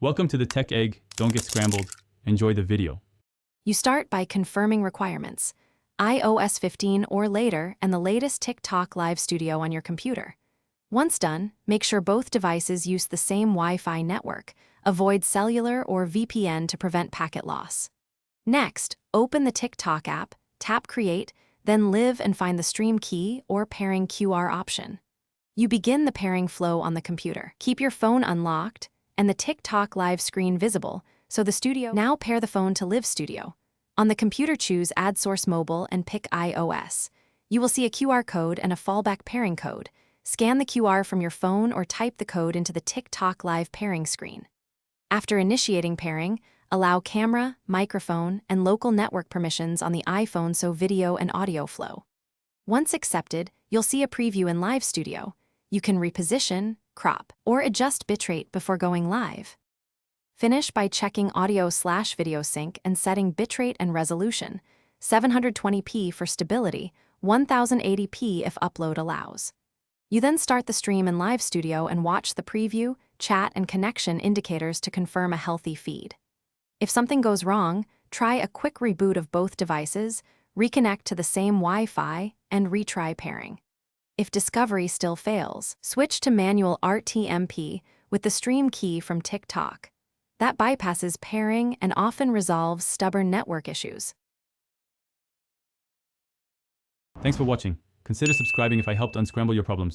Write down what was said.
Welcome to the Tech Egg. Don't get scrambled. Enjoy the video. You start by confirming requirements, iOS 15 or later, and the latest TikTok Live Studio on your computer. Once done, make sure both devices use the same Wi-Fi network. Avoid cellular or VPN to prevent packet loss. Next, open the TikTok app, tap Create, then Live and find the Stream Key or Pairing QR option. You begin the pairing flow on the computer. Keep your phone unlocked and the TikTok Live screen visible, so the studio. Now pair the phone to Live Studio. On the computer, choose Add Source Mobile and pick iOS. You will see a QR code and a fallback pairing code. Scan the QR from your phone or type the code into the TikTok Live pairing screen. After initiating pairing, allow camera, microphone, and local network permissions on the iPhone so video and audio flow. Once accepted, you'll see a preview in Live Studio. You can reposition, crop, or adjust bitrate before going live. Finish by checking audio/video sync and setting bitrate and resolution, 720p for stability, 1080p if upload allows. You then start the stream in Live Studio and watch the preview, chat, and connection indicators to confirm a healthy feed. If something goes wrong, try a quick reboot of both devices, reconnect to the same Wi-Fi, and retry pairing. If discovery still fails, switch to manual RTMP with the Stream Key from TikTok. That bypasses pairing and often resolves stubborn network issues. Thanks for watching. Consider subscribing if I helped unscramble your problems.